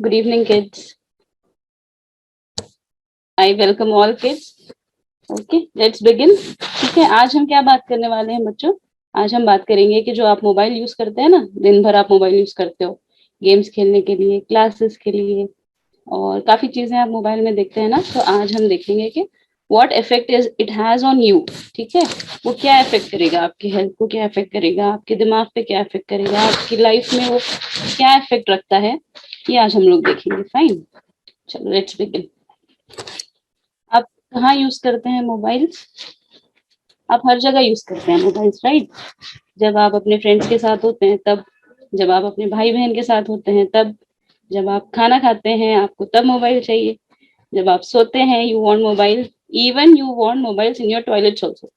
Good evening, kids. I welcome all kids. Okay, let's begin. ठीक है, आज हम क्या बात करने वाले हैं बच्चों? आज हम बात करेंगे कि जो आप मोबाइल यूज करते हैं ना, दिन भर आप मोबाइल यूज करते हो, गेम्स खेलने के लिए, क्लासेस के लिए, और काफी चीजें आप मोबाइल में देखते हैं ना, तो आज हम देखेंगे कि what effect is it has on you. ठीक है, वो क्या इफेक्ट करेगा, आपकी हेल्थ को क्या इफेक्ट करेगा, आपके दिमाग पे क्या इफेक्ट करेगा, आपकी लाइफ में वो क्या इफेक्ट रखता है, ये आज हम लोग देखेंगे। फाइन, चलो लेट्स बिगिन। आप कहाँ यूज करते हैं मोबाइल? आप हर जगह यूज करते हैं मोबाइल, राइट? जब आप अपने फ्रेंड्स के साथ होते हैं तब, जब आप अपने भाई बहन के साथ होते हैं तब, जब आप खाना खाते हैं आपको तब मोबाइल चाहिए, जब आप सोते हैं you want mobile, even you want mobiles in your toilets also,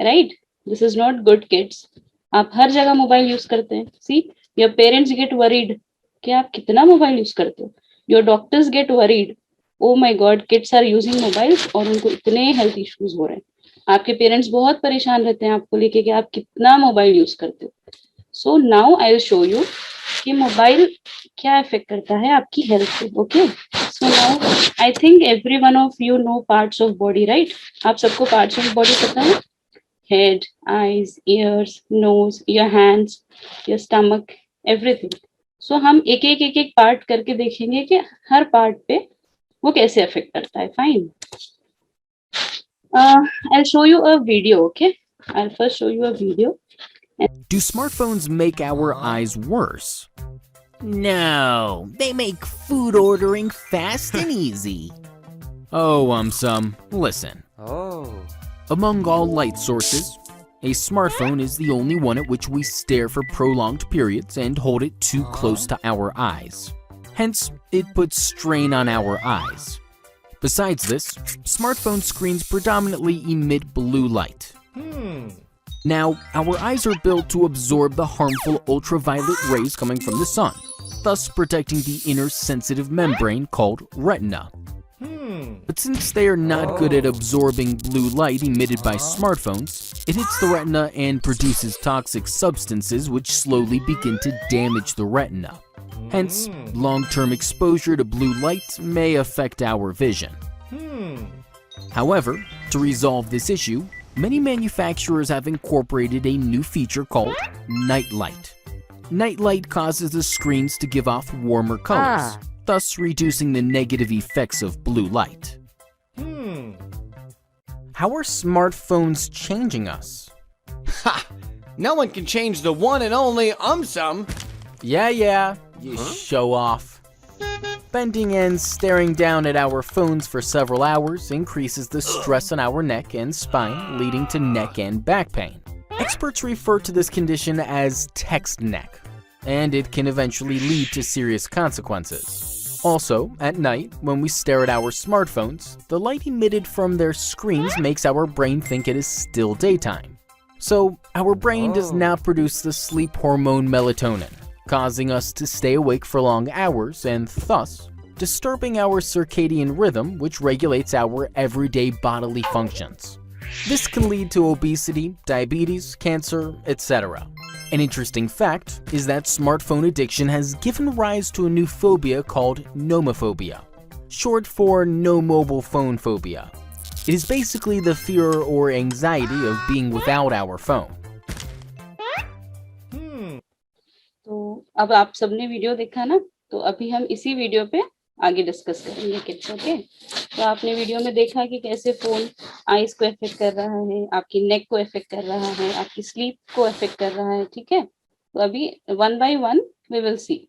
right? This is not good kids. आप हर जगह मोबाइल यूज करते हैं। See, your parents get worried कि आप कितना मोबाइल यूज करते हो। Your doctors get worried, oh my god kids are using mobiles और उनको इतने हेल्थ इश्यूज हो रहे हैं। आपके पेरेंट्स बहुत परेशान रहते हैं आपको लेके कि आप कितना मोबाइल यूज करते हो। So now I will show you कि मोबाइल क्या इफेक्ट करता है आपकी हेल्थ पे। Okay, so now I think every one of you know parts of body, right? आप सबको पार्ट्स ऑफ बॉडी पता है? Head, eyes, ears, nose, your hands, your stomach, everything. So हम एक एक पार्ट करके देखेंगे कि हर पार्ट पे वो कैसे अफेक्ट करता है। Fine, I'll show you a video. Okay, I'll first show you a video. Do smartphones make our eyes worse? No, they make food ordering fast and easy. Oh, listen. Among all light sources, a smartphone is the only one at which we stare for prolonged periods and hold it too close to our eyes. Hence, it puts strain on our eyes. Besides this, smartphone screens predominantly emit blue light. Now, our eyes are built to absorb the harmful ultraviolet rays coming from the sun, thus protecting the inner sensitive membrane called retina. But since they are not good at absorbing blue light emitted by smartphones, it hits the retina and produces toxic substances which slowly begin to damage the retina. Hence, long-term exposure to blue light may affect our vision. However, to resolve this issue, many manufacturers have incorporated a new feature called night light. Night light causes the screens to give off warmer colors, thus reducing the negative effects of blue light. How are smartphones changing us? Ha! No one can change the one and only Some. Yeah, you show off. Bending and staring down at our phones for several hours increases the stress on our neck and spine, leading to neck and back pain. Experts refer to this condition as text neck, and it can eventually lead to serious consequences. Also, at night, when we stare at our smartphones, the light emitted from their screens makes our brain think it is still daytime. So, our brain does not produce the sleep hormone melatonin, causing us to stay awake for long hours and thus disturbing our circadian rhythm, which regulates our everyday bodily functions. This can lead to obesity, diabetes, cancer, etc. An interesting fact is that smartphone addiction has given rise to a new phobia called nomophobia, short for no mobile phone phobia. It is basically the fear or anxiety of being without our phone. तो अब आप सबने video देखा ना, तो अभी हम इसी वीडियो पे आगे डिस्कस करेंगे किड्स। ओके, तो आपने वीडियो में देखा कि कैसे फोन आईज को इफेक्ट कर रहा है, आपकी नेक को इफेक्ट कर रहा है, आपकी स्लीप को इफेक्ट कर रहा है। ठीक है, तो अभी one by one we will see.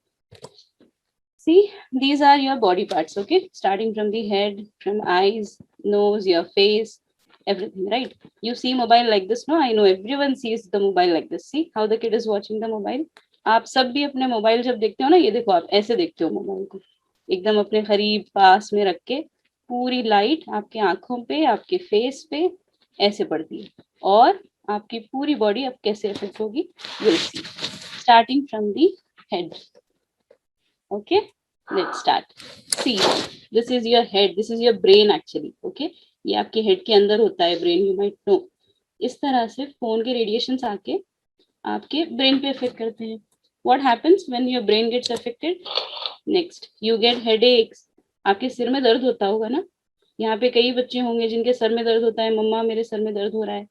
these are your body parts, okay, starting from the head, from eyes, nose, your face, everything, right? You see mobile like this, no? I know everyone sees the mobile like this. See how the kid is watching the mobile. आप सब भी अपने mobile जब देखते हो ना, ये देखो आप ऐसे देखते हो मोबाइल को, एकदम अपने करीब पास में रख के, पूरी लाइट आपके आंखों पे, आपके फेस पे ऐसे पड़ती है, और आपकी पूरी बॉडी अब कैसे इफेक्ट होगी, will see, starting from the head. Okay, let's start. See, this is your head, this is your brain actually. Okay, ये आपके हेड के अंदर होता है ब्रेन, यू माइट नो। इस तरह से फोन के रेडिएशंस आके आपके ब्रेन पे इफेक्ट करते हैं. What happens when your brain gets affected? Next, you get headaches, आपके सिर में दर्द होता होगा ना। यहाँ पे कई बच्चे होंगे जिनके सर में दर्द होता है, मम्मा मेरे सर में दर्द हो रहा है,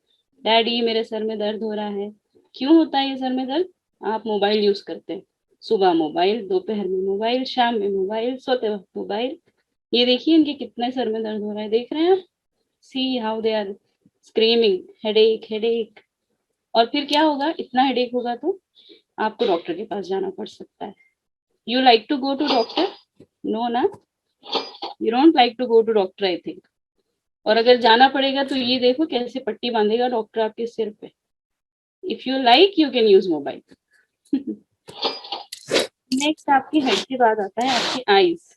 डैडी मेरे सर में दर्द हो रहा है। क्यों होता है ये सर में दर्द? आप मोबाइल यूज करते हैं, सुबह मोबाइल, दोपहर में मोबाइल, शाम में मोबाइल, सोते वक्त मोबाइल। ये देखिए इनके कितने सर में दर्द हो रहा है, देख रहे हैं आप? See how they are screaming headache headache. और फिर क्या होगा, इतना हेडेक होगा तो आपको डॉक्टर के पास जाना पड़ सकता है। You like to go to doctor? No ना, you don't like to go to doctor I think. और अगर जाना पड़ेगा तो ये देखो कैसे पट्टी बांधेगा डॉक्टर आपके सिर पे। If you like you can use mobile. Next आपकी हेड के बाद आता है आपकी eyes.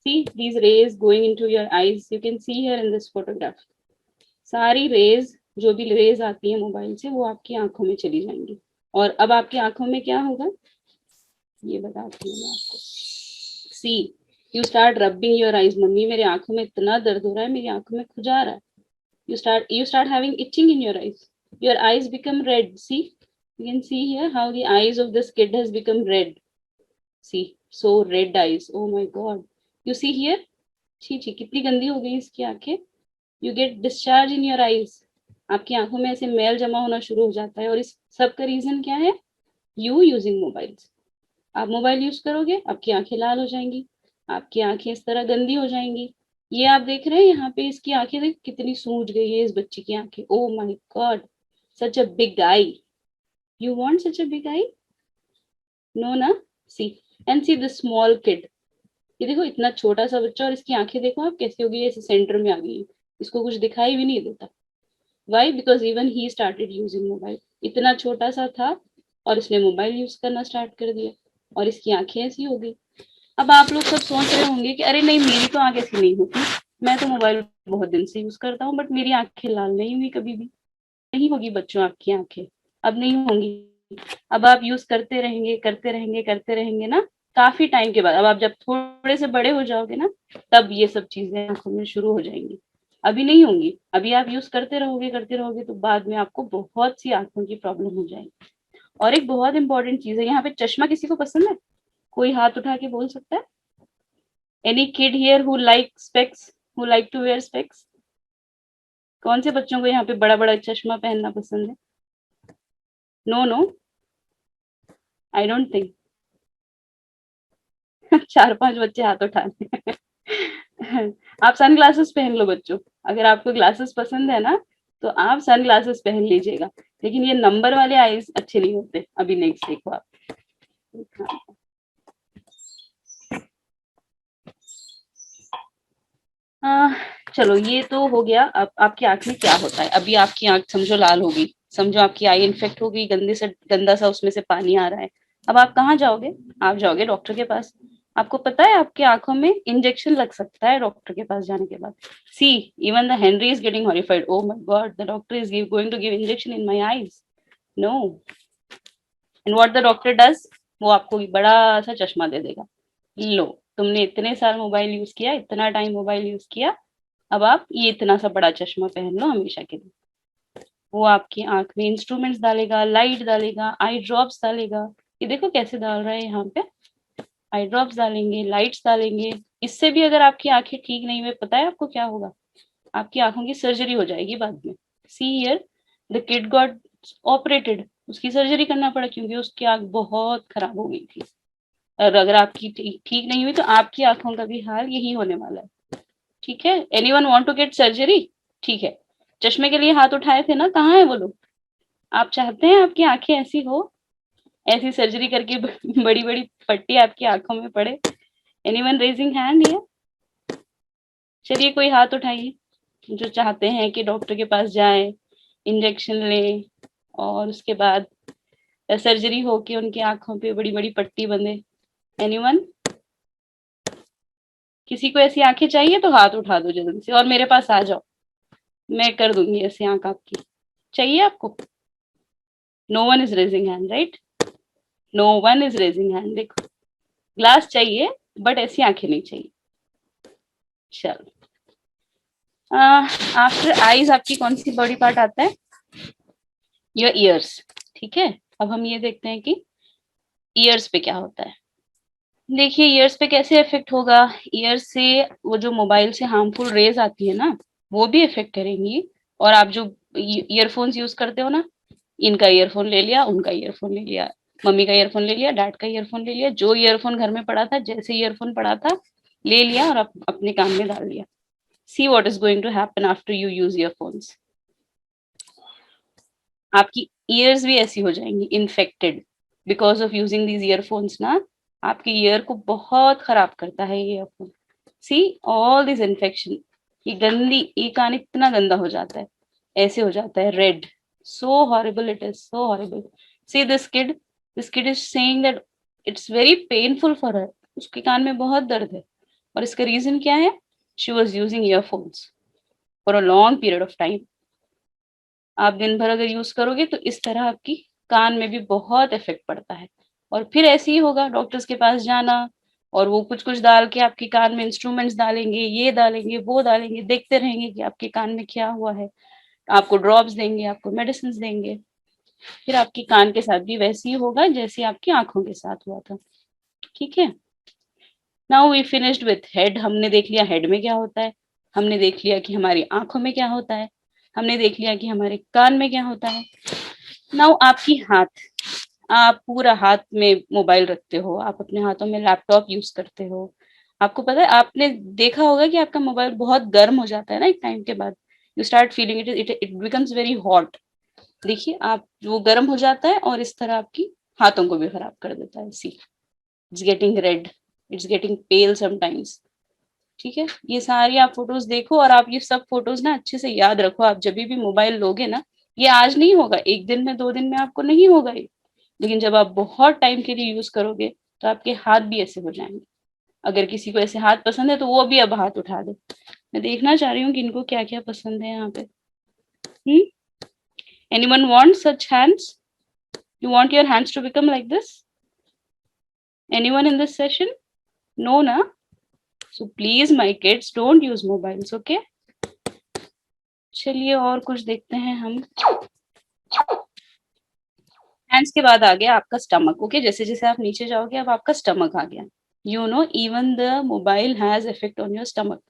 See these rays going into your eyes, you can see here in this photograph. सारी रेज, जो भी रेज आती है मोबाइल से, वो आपकी आंखों में चली जाएंगी। और अब आपकी आंखों में क्या होगा ये बताती हूँ मैं आपको। See you start rubbing your eyes, mummy मेरे आंखों में इतना दर्द हो रहा है, मेरी आंखों में खुजा रहा है। you start having itching in your eyes become red. See, you can see here how the eyes of this kid has become red. See, so red eyes, oh my god, you see here, छी छी कितनी गंदी हो गई इसकी आंखें। You get discharge in your eyes, आपकी आंखों में ऐसे मैल जमा होना शुरू हो जाता है। और इस सब का रीजन क्या है? You using mobiles. आप मोबाइल यूज करोगे, आपकी आंखें लाल हो जाएंगी, आपकी आंखें इस तरह गंदी हो जाएंगी। ये आप देख रहे हैं यहाँ पे इसकी आंखें देख कितनी सूज गई है इस बच्ची की आंखें। Oh my god, such a big eye. You want such a big eye? No ना। See and see the small kid, ये देखो इतना छोटा सा बच्चा और इसकी आंखें देखो आप कैसी हो गई है, ऐसे सेंटर में आ गई है, इसको कुछ दिखाई भी नहीं देता। Why? Because even he started using mobile. इतना छोटा सा था और इसने मोबाइल यूज करना स्टार्ट कर दिया और इसकी आंखें ऐसी हो गई। अब आप लोग सब सोच रहे होंगे कि अरे नहीं मेरी तो आंख ऐसी नहीं होती, मैं तो मोबाइल बहुत दिन से यूज करता हूँ बट मेरी आंखें लाल नहीं हुई कभी भी। नहीं होगी बच्चों आपकी आंखें, अब नहीं होंगी। अब आप यूज करते रहेंगे करते रहेंगे करते रहेंगे ना, काफी टाइम के बाद, अब आप जब थोड़े से बड़े हो जाओगे ना, तब ये सब चीजें आंखों में शुरू हो जाएंगी, अभी नहीं होंगी। अभी आप यूज करते रहोगे तो बाद में आपको बहुत सी आंखों की प्रॉब्लम हो जाएगी। और एक बहुत इंपॉर्टेंट चीज है यहाँ पे, चश्मा किसी को पसंद है? कोई हाथ उठा के बोल सकता है? Any kid here who like specs, who like to wear specs? कौन से बच्चों को यहाँ पे बड़ा बड़ा चश्मा पहनना पसंद है? No no, I don't think. 4-5 बच्चे हाथ उठा रहे हैं। आप सन ग्लासेस पहन लो बच्चों, अगर आपको ग्लासेस पसंद है ना तो आप सन ग्लासेस पहन लीजिएगा, लेकिन ये नंबर वाले आईज अच्छे नहीं होते। अभी नेक्स्ट देखो आप। चलो ये तो हो गया। अब आपकी आंख में क्या होता है? अभी आपकी आंख समझो लाल हो गई, समझो आपकी आई इन्फेक्ट हो गई, गंदा सा उसमें से पानी आ रहा है। अब आप कहाँ जाओगे? आप जाओगे डॉक्टर के पास। आपको पता है आपकी आंखों में इंजेक्शन लग सकता है डॉक्टर के पास जाने के बाद। See even the Henry is getting horrified, oh my god the doctor is going to give injection in my eyes. No. And what the doctor does, वो आपको बड़ा सा चश्मा दे देगा। लो, तुमने इतने साल मोबाइल यूज किया, इतना टाइम मोबाइल यूज किया, अब आप ये इतना सा बड़ा चश्मा पहन लो हमेशा के लिए। वो आपकी आंख में इंस्ट्रूमेंट्स डालेगा, लाइट डालेगा, आई ड्रॉप्स डालेगा। ये देखो कैसे डाल रहा है यहाँ पे, आई ड्रॉप्स डालेंगे, लाइट्स डालेंगे। इससे भी अगर आपकी आंखें ठीक नहीं हुई, पता है आपको क्या होगा? आपकी आंखों की सर्जरी हो जाएगी बाद में। See here the kid got operated, उसकी सर्जरी करना पड़ा क्योंकि उसकी आंख बहुत खराब हो गई थी। और अगर आपकी ठीक नहीं हुई तो आपकी आंखों का भी हाल यही होने वाला है। ठीक है, anyone want to get surgery? ठीक है, चश्मे के लिए हाथ उठाए थे ना, कहाँ है वो लोग? आप चाहते हैं आपकी आंखें ऐसी हो, ऐसी सर्जरी करके बड़ी बड़ी पट्टी आपकी आंखों में पड़े? Anyone raising hand here? चलिए कोई हाथ उठाइए जो चाहते हैं कि डॉक्टर के पास जाए, इंजेक्शन ले और उसके बाद सर्जरी हो के उनकी आंखों पे बड़ी बड़ी पट्टी बंधे। एनीवन? किसी को ऐसी आंखें चाहिए तो हाथ उठा दो जल्दी से और मेरे पास आ जाओ, मैं कर दूंगी ऐसी आंख आपकी। चाहिए आपको? No one is raising hand, right? No one is raising hand. देखो, ग्लास चाहिए बट ऐसी आंखें नहीं चाहिए। चलो, आफ्टर आईज आपकी कौन सी बॉडी पार्ट आता है? Your ears. ठीक है, अब हम ये देखते हैं कि ईयर्स पे क्या होता है। देखिए ईयर्स पे कैसे इफेक्ट होगा, ईयर्स से वो जो मोबाइल से हार्मफुल रेज आती है ना, वो भी इफेक्ट करेंगी। और आप जो ईयरफोन्स यूज करते हो ना, इनका ईयरफोन ले लिया, उनका ईयरफोन ले लिया, मम्मी का ईयरफोन ले लिया, डैड का ईयरफोन ले लिया, जो ईयरफोन घर में पड़ा था, जैसे ईयरफोन पड़ा था ले लिया और अपने कान में डाल लिया। See what is going to happen after you use earphones. आपकी ईयर्स भी ऐसी हो जाएंगी infected because of using these earphones ना। आपके ईयर को बहुत खराब करता है ये earphone. See all this infection, ये कान इतना गंदा हो जाता है, ऐसे हो जाता है red. So horrible, it is so horrible. See this kid is saying that it's very painful for her. उसके कान में बहुत दर्द है और इसका रीजन क्या है? She was using earphones for a long period of time. आप दिन भर अगर यूज करोगे तो इस तरह आपकी कान में भी बहुत इफेक्ट पड़ता है। और फिर ऐसे ही होगा, डॉक्टर्स के पास जाना और वो कुछ कुछ डाल के आपके कान में इंस्ट्रूमेंट्स डालेंगे, ये डालेंगे, वो डालेंगे, देखते रहेंगे कि आपके कान में क्या हुआ है। आपको ड्रॉप्स देंगे, आपको मेडिसिन देंगे। फिर आपके कान के साथ भी वैसे ही होगा जैसे आपकी आंखों के साथ हुआ था। ठीक है, now we finished with head. हमने देख लिया हेड में क्या होता है, हमने देख लिया कि हमारी आंखों में क्या होता है, हमने देख लिया कि हमारे कान में क्या होता है। नाउ आपकी हाथ, आप पूरा हाथ में मोबाइल रखते हो, आप अपने हाथों में लैपटॉप यूज करते हो। आपको पता है, आपने देखा होगा कि आपका मोबाइल बहुत गर्म हो जाता है ना एक टाइम के बाद। You start feeling it becomes very hot. देखिए आप, वो गर्म हो जाता है और इस तरह आपकी हाथों को भी खराब कर देता है। See, it's getting red, it's getting pale sometimes. ठीक है, ये सारी आप फोटोज देखो और आप ये सब फोटोज ना अच्छे से याद रखो। आप जब भी मोबाइल लोगे ना, ये आज नहीं होगा, एक दिन में 2 दिन में आपको नहीं होगा ये, लेकिन जब आप बहुत टाइम के लिए यूज करोगे तो आपके हाथ भी ऐसे हो जाएंगे। अगर किसी को ऐसे हाथ पसंद है तो वो भी अब हाथ उठा दे। मैं देखना चाह रही हूँ कि इनको क्या क्या पसंद है यहाँ पे। Anyone want such hands? You want your hands to become like this? Anyone in this session? No ना? So please my kids, don't use mobiles, okay? चलिए और कुछ देखते हैं हम। हैंड्स के बाद आ गया आपका स्टमक। ओके, जैसे जैसे आप नीचे जाओगे अब आपका स्टमक आ गया। You know even the mobile has effect on your stomach.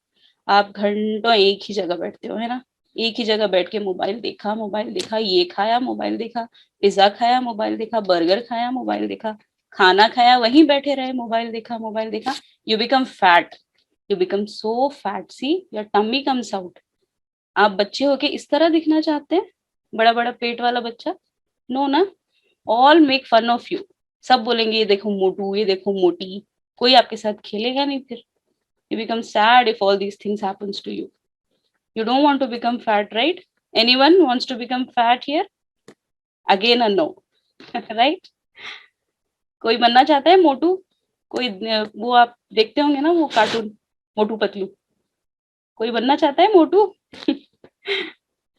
आप घंटों एक ही जगह बैठते हो, है ना? एक ही जगह बैठ के मोबाइल देखा, ये खाया मोबाइल देखा, पिज्जा खाया मोबाइल देखा, बर्गर खाया मोबाइल देखा, खाना खाया वहीं बैठे रहे, मोबाइल देखा। You become fat, you become so fat. See your tummy comes out. आप बच्चे होके इस तरह दिखना चाहते हैं, बड़ा बड़ा पेट वाला बच्चा? नो ना? All make fun of you. सब बोलेंगे ये देखो मोटू, ये देखो मोटी। कोई आपके साथ खेलेगा नहीं फिर। You become sad if all these things happens to you. You don't want to become fat, right? Anyone wants to become fat here? Again uh no, right? कोई बनना चाहता है मोटू? कोई वो आप देखते होंगे ना वो कार्टून, मोटू पतलू। कोई बनना चाहता है मोटू?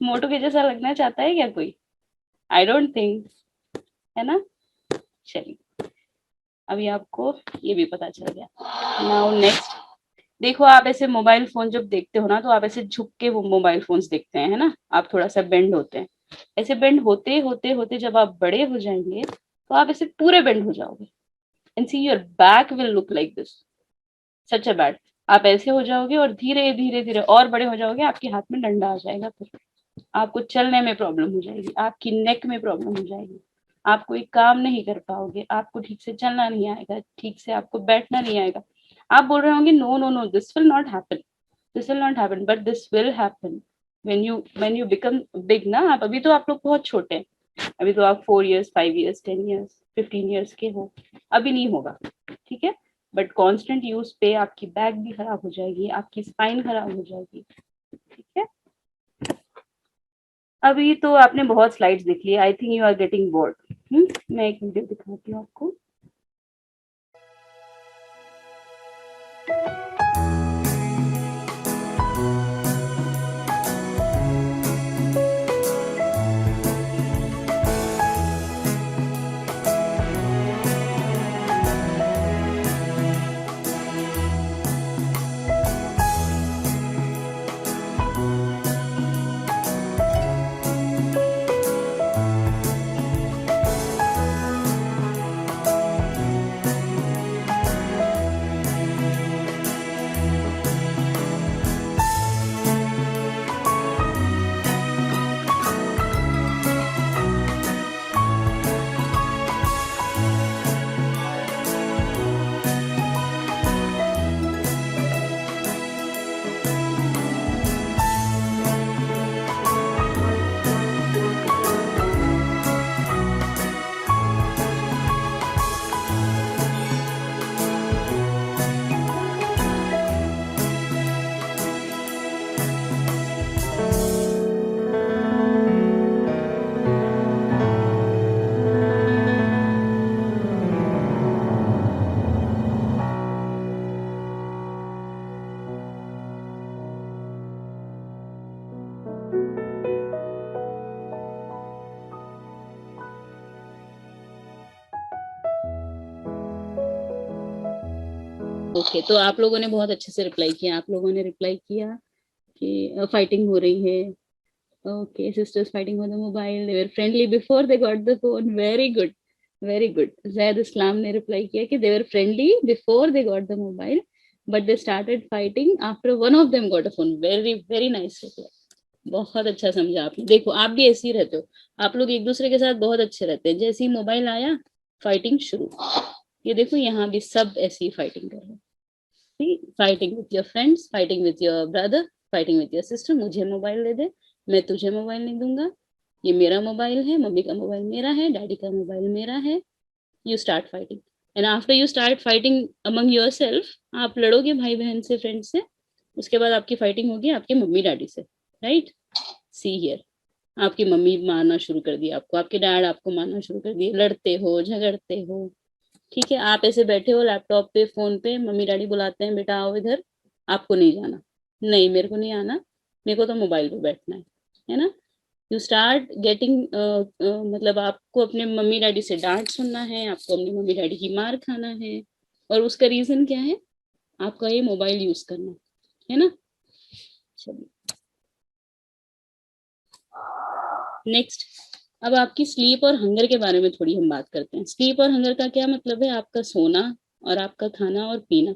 मोटू के जैसा लगना चाहता है क्या कोई? आई डोंट थिंक, है ना? चलिए, अभी आपको ये भी पता चल गया। नाउ नेक्स्ट, देखो आप ऐसे मोबाइल फोन जब देखते हो ना तो आप ऐसे झुक के वो मोबाइल फोन्स देखते हैं, है ना? आप थोड़ा सा बेंड होते हैं। ऐसे बेंड होते होते होते जब आप बड़े हो जाएंगे तो आप ऐसे पूरे बेंड हो जाओगे। And see your back will look like this, such a bad. आप ऐसे हो जाओगे और धीरे धीरे धीरे और बड़े हो जाओगे, आपके हाथ में डंडा आ जाएगा। फिर आपको चलने में प्रॉब्लम हो जाएगी, आपकी नेक में प्रॉब्लम हो जाएगी, आप कोई काम नहीं कर पाओगे, आपको ठीक से चलना नहीं आएगा, ठीक से आपको बैठना नहीं आएगा। आप बोल रहे होंगे no no no, this will not happen, this will not happen, but this will happen when you become big ना। आप अभी तो आप लोग बहुत छोटे हैं, अभी तो आप 4 years 5 years 10 years 15 years के हो, अभी नहीं होगा, ठीक है? बट कॉन्स्टेंट यूज पे आपकी बैक भी खराब हो जाएगी, आपकी स्पाइन खराब हो जाएगी, ठीक है? अभी तो आपने बहुत स्लाइड्स देख ली, I think you are getting bored. मैं एक वीडियो दिखाती हूँ आपको। ओके, तो आप लोगों ने बहुत अच्छे से रिप्लाई किया। आप लोगों ने रिप्लाई किया कि फाइटिंग हो रही है। Okay, sisters fighting on the mobile, they were friendly before they got the phone. Very good, very good. Zaid Islam ने रिप्लाई किया कि they were friendly before they got the mobile but they started fighting after one of them got a phone. Very very nice reply, बहुत अच्छा समझा आपने। देखो आप भी ऐसे ही रहते हो, आप लोग एक दूसरे के साथ बहुत अच्छे रहते हैं। जैसे ही मोबाइल आया, फाइटिंग शुरू। ये देखो यहाँ भी सब ऐसी ही फाइटिंग कर रहे हैं। Fighting with your friends, fighting with your brother, fighting with your sister. मुझे मोबाइल दे दे, मैं तुझे मोबाइल नहीं दूंगा, ये मेरा मोबाइल है, मम्मी का मोबाइल मेरा है, डैडी का मोबाइल मेरा है। You start fighting and after you start fighting among your self, आप लड़ोगे भाई बहन से, फ्रेंड से। उसके बाद आपकी फाइटिंग होगी आपके मम्मी डैडी से, राइट। सी हियर, आपकी मम्मी मारना शुरू कर दिया आपको, आपके डैड आपको मारना शुरू कर दिए, लड़ते हो, झगड़ते हो। ठीक है, आप ऐसे बैठे हो लैपटॉप पे, फोन पे, मम्मी डैडी बुलाते हैं बेटा आओ इधर, आपको नहीं जाना। नहीं, मेरे को नहीं आना, मेरे को तो मोबाइल पे बैठना है ना। यू स्टार्ट गेटिंग, मतलब आपको अपने मम्मी डैडी से डांट सुनना है, आपको अपने मम्मी डैडी की मार खाना है। और उसका रीजन क्या है? आपका ये मोबाइल यूज करना है ना। चलिए नेक्स्ट, अब आपकी स्लीप और हंगर के बारे में थोड़ी हम बात करते हैं। स्लीप और हंगर का क्या मतलब है? आपका सोना और आपका खाना और पीना।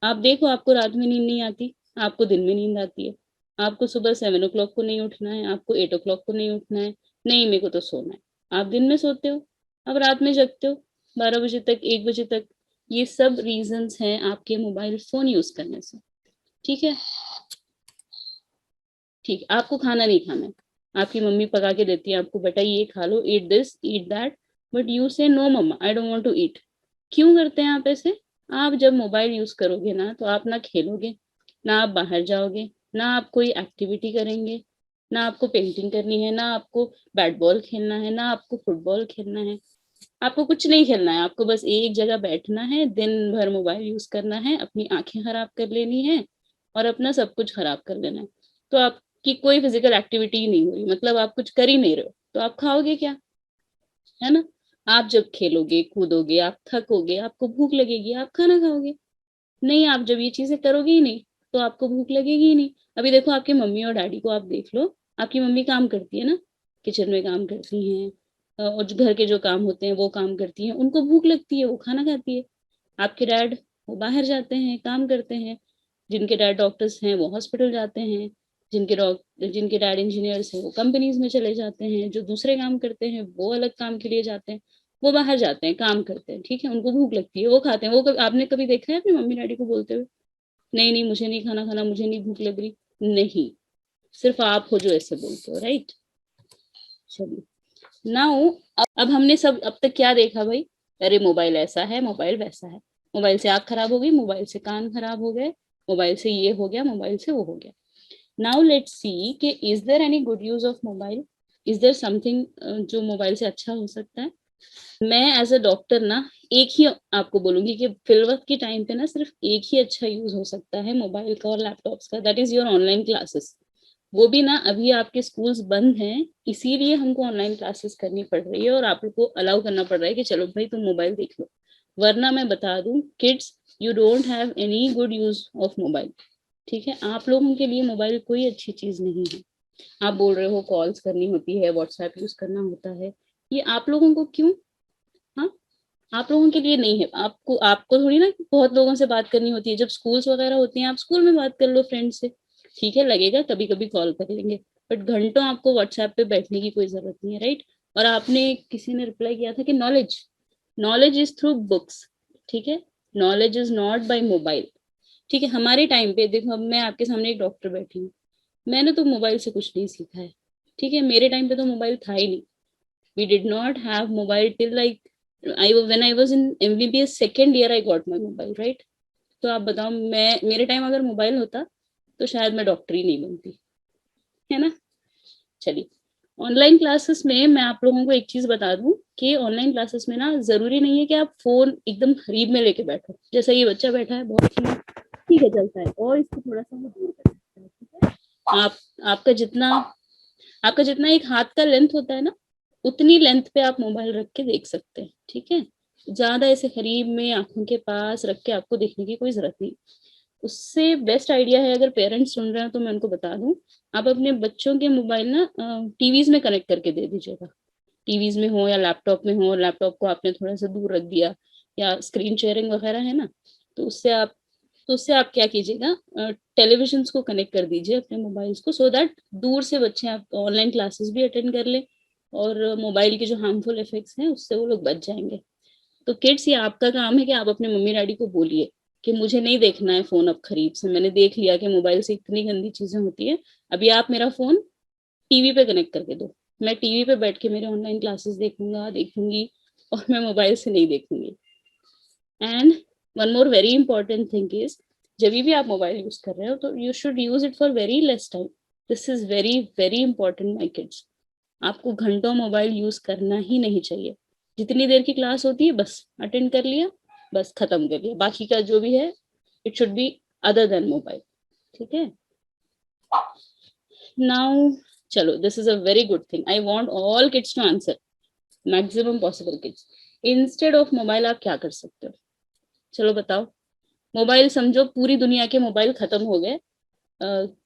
आप देखो, आपको रात में नींद नहीं आती, आपको दिन में नींद आती है। आपको सुबह 7 o'clock को नहीं उठना है, आपको 8 o'clock को नहीं उठना है। नहीं, मेरे को तो सोना है। आप दिन में सोते हो, आप रात में जगते हो 12 बजे तक, 1 बजे तक। ये सब रीजंस हैं आपके मोबाइल फोन यूज करने से। ठीक है, ठीक, आपको खाना नहीं खाना है, आपकी मम्मी पका के देती है आपको, बेटा ये खा लो, eat this eat that, but you say no mamma I don't want to eat. क्यों करते हैं आप ऐसे? आप जब मोबाइल यूज करोगे ना, तो आप ना खेलोगे, ना आप बाहर जाओगे, ना आप कोई एक्टिविटी करेंगे, ना आपको पेंटिंग करनी है, ना आपको बैट बॉल खेलना है, ना आपको फुटबॉल खेलना है। आपको कुछ नहीं खेलना है, आपको बस एक जगह बैठना है, दिन भर मोबाइल यूज करना है, अपनी आंखें खराब कर लेनी है और अपना सब कुछ खराब कर लेना है। तो आपकी कोई फिजिकल एक्टिविटी ही नहीं हो रही, मतलब आप कुछ कर ही नहीं रहे हो, तो आप खाओगे क्या? है ना। आप जब खेलोगे कूदोगे, आप थकोगे, आपको भूख लगेगी, आप खाना खाओगे। नहीं, आप जब ये चीजें करोगे ही नहीं, तो आपको भूख लगेगी ही नहीं। अभी देखो आपके मम्मी और डैडी को आप देख लो, आपकी मम्मी काम करती है ना, किचन में काम करती हैं, और जो घर के जो काम होते हैं वो काम करती हैं, उनको भूख लगती है, वो खाना खाती है। आपके डैड, वो बाहर जाते हैं, काम करते हैं। जिनके डैड डॉक्टर्स हैं वो हॉस्पिटल जाते हैं, जिनके डैड इंजीनियर्स हैं वो कंपनीज में चले जाते हैं, जो दूसरे काम करते हैं वो अलग काम के लिए जाते हैं, वो बाहर जाते हैं, काम करते हैं। ठीक है, उनको भूख लगती है, वो खाते हैं। आपने कभी देखा है अपनी मम्मी डैडी को बोलते हुए, नहीं नहीं मुझे नहीं खाना खाना, मुझे नहीं भूख लग रही? नहीं, सिर्फ आप हो जो ऐसे बोलते हो, राइट। चलिए नाउ, अब हमने सब अब तक क्या देखा भाई? अरे मोबाइल ऐसा है, मोबाइल वैसा है, मोबाइल से आँख खराब हो गई, मोबाइल से कान खराब हो गए, मोबाइल से ये हो गया, मोबाइल से वो हो गया। नाउ लेट्स सी कि is there any good use of mobile? Is there something जो मोबाइल से अच्छा हो सकता है? मैं एज अ डॉक्टर ना एक ही आपको बोलूंगी कि फिलवक्त के टाइम पे ना सिर्फ एक ही अच्छा यूज हो सकता है मोबाइल का और लैपटॉप्स का, that is your online classes. वो भी ना, अभी आपके स्कूल्स बंद हैं, इसीलिए हमको ऑनलाइन क्लासेस करनी पड़ रही है और आप लोग को अलाउ करना पड़ रहा है कि चलो भाई तुम मोबाइल देख लो। वरना मैं बता दूं kids, you don't have any good use of mobile. ठीक है, आप लोगों के लिए मोबाइल कोई अच्छी चीज नहीं है। आप बोल रहे हो कॉल्स करनी होती है, व्हाट्सएप यूज करना होता है, ये आप लोगों को क्यों? हाँ, आप लोगों के लिए नहीं है। आपको आपको थोड़ी ना बहुत लोगों से बात करनी होती है। जब स्कूल्स वगैरह होती हैं, आप स्कूल में बात कर लो फ्रेंड से, ठीक है, लगेगा कभी कभी कॉल कर लेंगे, बट घंटों आपको व्हाट्सएप पे बैठने की कोई जरूरत नहीं है, राइट। और आपने, किसी ने रिप्लाई किया था कि knowledge, knowledge is through books. ठीक है, knowledge is not by mobile. ठीक है, हमारे टाइम पे देखो, अब मैं आपके सामने एक डॉक्टर बैठी हूँ, मैंने तो मोबाइल से कुछ नहीं सीखा है। ठीक है, मेरे टाइम पे तो मोबाइल था ही नहीं। we did not have mobile till like when I was in MBBS second year I got my mobile, right। तो आप बताओ, मैं, मेरे टाइम अगर मोबाइल होता तो शायद मैं डॉक्टर ही नहीं बनती, है ना। चलिए, ऑनलाइन क्लासेस में मैं आप लोगों को एक चीज बता दूं कि ऑनलाइन क्लासेस में ना जरूरी नहीं है कि आप फोन एकदम करीब में लेके बैठो। जैसा ये बच्चा बैठा है बहुत ठीक है, चलता है, और इसको थोड़ा सा मैं दूर कर सकता हूँ। ठीक है, आप, आपका जितना एक हाथ का लेंथ होता है ना, उतनी लेंथ पे आप मोबाइल रख के देख सकते हैं। ठीक है, ज्यादा ऐसे करीब में आंखों के पास रख के आपको देखने की कोई जरूरत नहीं। उससे बेस्ट आइडिया है, अगर पेरेंट्स सुन रहे हैं तो मैं उनको बता दूं, आप अपने बच्चों के मोबाइल ना टीवीज में कनेक्ट करके दे दीजिएगा। टीवीज में हो या लैपटॉप में हो, लैपटॉप को आपने थोड़ा सा दूर रख दिया, या स्क्रीन शेयरिंग वगैरह है ना, तो उससे आप क्या कीजिएगा, टेलीविजन को कनेक्ट कर दीजिए अपने मोबाइल्स को, सो दैट दूर से बच्चे आप ऑनलाइन क्लासेस भी अटेंड कर ले, और मोबाइल के जो हार्मफुल इफेक्ट्स हैं उससे वो लोग बच जाएंगे। तो किड्स, ये आपका काम है कि आप अपने मम्मी डैडी को बोलिए कि मुझे नहीं देखना है फोन अब करीब से, मैंने देख लिया कि मोबाइल से इतनी गंदी चीजें होती है, अभी आप मेरा फोन टीवी पे कनेक्ट करके दो, मैं टीवी पे बैठ के मेरे ऑनलाइन क्लासेस देखूंगी, और मैं मोबाइल से नहीं देखूंगी। And one more very important thing is, जब भी आप मोबाइल यूज कर रहे हो तो you should use it for very less time. This is very very important my kids. आपको घंटों मोबाइल यूज करना ही नहीं चाहिए। जितनी देर की क्लास होती है बस अटेंड कर लिया, बस खत्म कर लिया, बाकी का जो भी है it should be other than mobile. ठीक है, नाउ चलो, this is a very good thing, I want all kids to answer, maximum possible kids. Instead of mobile आप क्या कर सकते हो, चलो बताओ। मोबाइल समझो पूरी दुनिया के मोबाइल खत्म हो गए,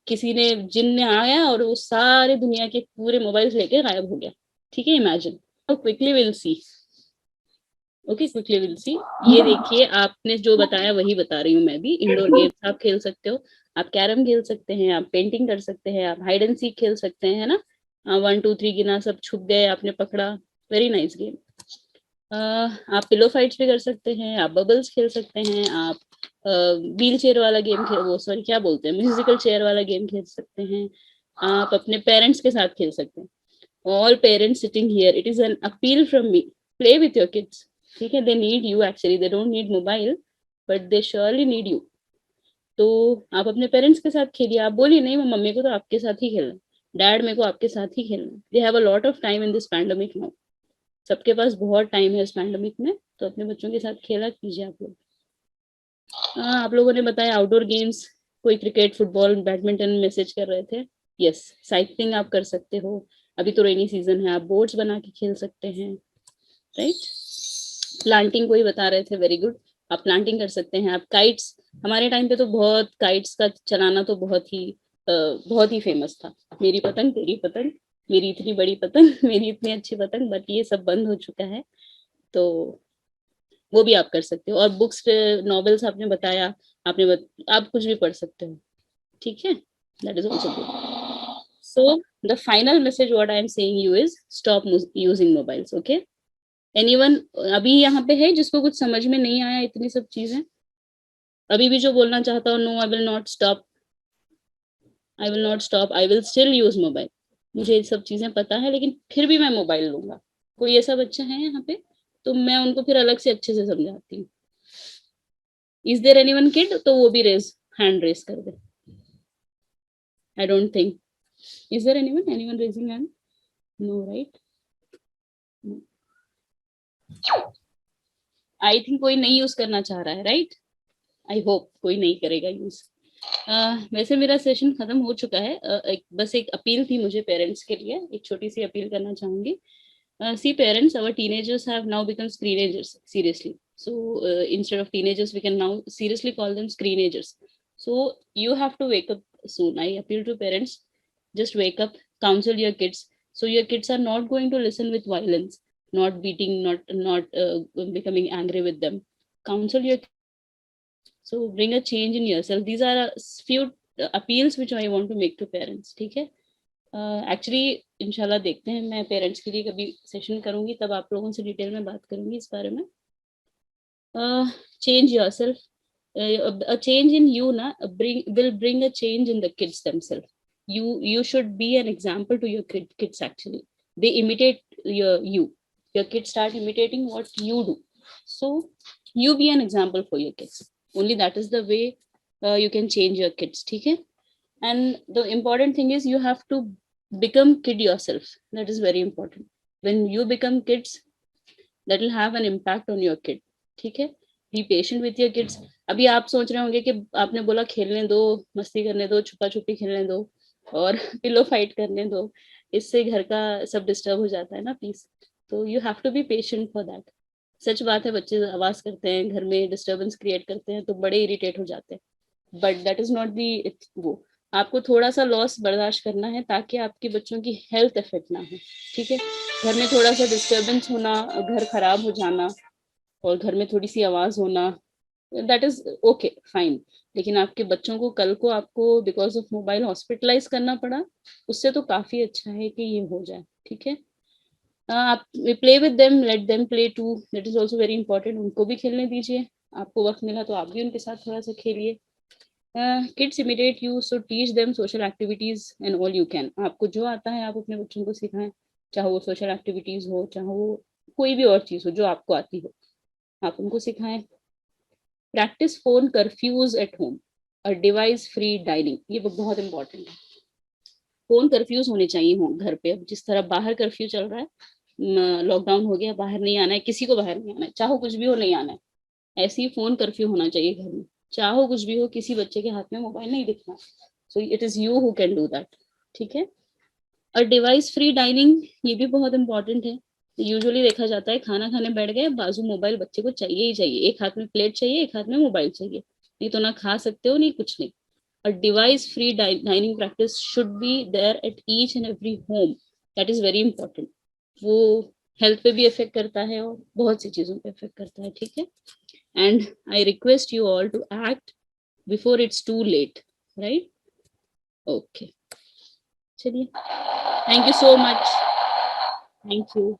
किसी ने जिन ने आया और वो सारे दुनिया के पूरे मोबाइल लेके गायब हो गया। ठीक है, imagine how quickly will see. Okay, quickly will see. ये देखिए, आपने जो बताया वही बता रही हूँ मैं भी। इंडोर गेम्स आप खेल सकते हो, आप कैरम खेल सकते हैं, आप पेंटिंग कर सकते हैं, आप हाइड एंड सीक खेल सकते हैं, है ना। 1 2 3 गिना, सब छुप गए, आपने पकड़ा, वेरी नाइस गेम। आप पिलो फाइट्स भी कर सकते हैं, आप बबल्स खेल सकते हैं, आप व्हील चेयर वाला गेम खेल, वो सॉरी क्या बोलते हैं, म्यूजिकल चेयर वाला गेम खेल सकते हैं, आप अपने पेरेंट्स के साथ खेल सकते हैं। All parents sitting here, it is an appeal from me, play with your kids. ठीक है, they need you actually, they don't need mobile, but they surely need you. तो आप अपने पेरेंट्स के साथ खेलिए, आप बोलिए नहीं मैं मम्मी को तो आपके साथ ही खेलना, डैड मेरे को आपके साथ ही खेलना। They have a lot of time in this pandemic now, सबके पास बहुत टाइम है इस पैंडेमिक में, तो अपने बच्चों के साथ खेला कीजिए आप लोग। आप लोगों ने बताया आउटडोर गेम्स, कोई क्रिकेट, फुटबॉल, बैडमिंटन मैसेज कर रहे थे। यस, साइकिलिंग आप कर सकते हो, अभी तो रेनी सीजन है, आप बोर्ड्स बना के खेल सकते हैं, राइट। प्लांटिंग कोई बता रहे थे, वेरी गुड, आप प्लांटिंग कर सकते हैं। आप काइट्स, हमारे टाइम पे तो बहुत काइट्स का चलाना तो बहुत ही फेमस था। मेरी पतंग तेरी पतंग, मेरी इतनी बड़ी पतंग मेरी इतनी अच्छी पतंग, बट ये सब बंद हो चुका है, तो वो भी आप कर सकते हो। और बुक्स, नॉवेल्स आपने बताया, आप कुछ भी पढ़ सकते हो। ठीक है, that is also good. So the final message what I am saying you is stop using mobiles. Okay, anyone अभी यहाँ पे है जिसको कुछ समझ में नहीं आया इतनी सब चीजें, अभी भी जो बोलना चाहता हूँ, no I will not stop, I will not stop, I will still use mobile. मुझे ये सब चीजें पता है लेकिन फिर भी मैं मोबाइल लूंगा। कोई ऐसा बच्चा है यहाँ पे, तो मैं उनको फिर अलग से अच्छे से समझाती हूँ। इज देयर एनीवन किड, तो वो भी हैंड रेस कर दे। I don't think, is there anyone raising hand, no right. I think कोई नहीं यूज करना चाह रहा है, राइट। आई होप कोई नहीं करेगा यूज। वैसे मेरा सेशन खत्म हो चुका है, बस एक अपील थी मुझे पेरेंट्स के लिए, एक छोटी सी अपील करना चाहूंगी। See parents, our teenagers have now become screenagers, seriously. So instead of teenagers we can now seriously call them screenagers. So you have to wake up soon. I appeal to parents, just wake up, counsel your kids, so your kids are not going to listen with violence, not beating, not becoming angry with them. Counsel your, so bring a change in yourself. These are a few appeals which I want to make to parents. ठीक है, actually इंशाल्लाह देखते हैं, मैं parents के लिए कभी session करूंगी, तब आप लोगों से डिटेल में बात करूंगी इस बारे में। Change yourself, a change in you na will bring a change in the kids themselves. You should be an example to your kids. Actually they imitate your kids start imitating what you do, so you be an example for your kids. Only that is the way you can change your kids. ठीक है, and the important thing is you have to become kid yourself. That is very important. When you become kids, that will have an impact on your kid. ठीक है, be patient with your kids. अभी आप सोच रहे होंगे कि आपने बोला खेलने दो, मस्ती करने दो, छुपा छुपी खेलने दो और पिलो फाइट करने दो, इससे घर का सब डिस्टर्ब हो जाता है ना, प्लीज। तो you have to be patient for that. सच बात है, बच्चे आवाज करते हैं, घर में डिस्टरबेंस क्रिएट करते हैं तो बड़े इरिटेट हो जाते हैं, but that is not the वो। आपको थोड़ा सा लॉस बर्दाश्त करना है ताकि आपके बच्चों की हेल्थ इफेक्ट ना हो, ठीक है। घर में थोड़ा सा डिस्टरबेंस होना, घर खराब हो जाना और घर में थोड़ी सी आवाज होना, दैट इज ओके फाइन, लेकिन आपके बच्चों को कल को आपको बिकॉज ऑफ मोबाइल हॉस्पिटलाइज करना पड़ा, उससे तो काफी अच्छा है कि ये हो जाए, ठीक है। आप play with them, let them play too, that is also very important, उनको भी खेलने दीजिए। आपको वक्त मिला तो आप भी उनके साथ थोड़ा सा खेलिए। Kids imitate you, so teach them social activities and all you can. आपको जो आता है आप अपने बच्चों को सिखाएं, चाहे वो सोशल एक्टिविटीज हो, चाहे वो कोई भी और चीज हो जो आपको आती हो, आप उनको सिखाएं। Practice phone curfews at home, और डिवाइस फ्री डाइनिंग, ये बहुत इंपॉर्टेंट है। फोन कर्फ्यूज होने चाहिए हो घर पे। अब जिस तरह बाहर कर्फ्यू चल रहा है, लॉकडाउन हो गया, बाहर नहीं आना है, किसी को बाहर नहीं आना है, चाहो कुछ भी हो नहीं आना है, ऐसे ही फोन कर्फ्यू होना चाहिए घर में। चाहो कुछ भी हो, किसी बच्चे के हाथ में मोबाइल नहीं दिखना, so it is you who can do that, ठीक है। और डिवाइस फ्री डाइनिंग, ये भी बहुत इंपॉर्टेंट है। यूजुअली देखा जाता है खाना खाने बैठ गए, बाजू मोबाइल बच्चे को चाहिए ही चाहिए, एक हाथ में प्लेट चाहिए, एक हाथ में मोबाइल चाहिए, नहीं तो ना खा सकते हो, नहीं कुछ नहीं। A device free dining practice should be there at each and every home, that is very important। वो हेल्थ पे भी इफेक्ट करता है और बहुत सी चीजों पे इफेक्ट करता है, ठीक है। And I request you all to act before it's too late, right. Okay, चलिए, thank you so much, thank you.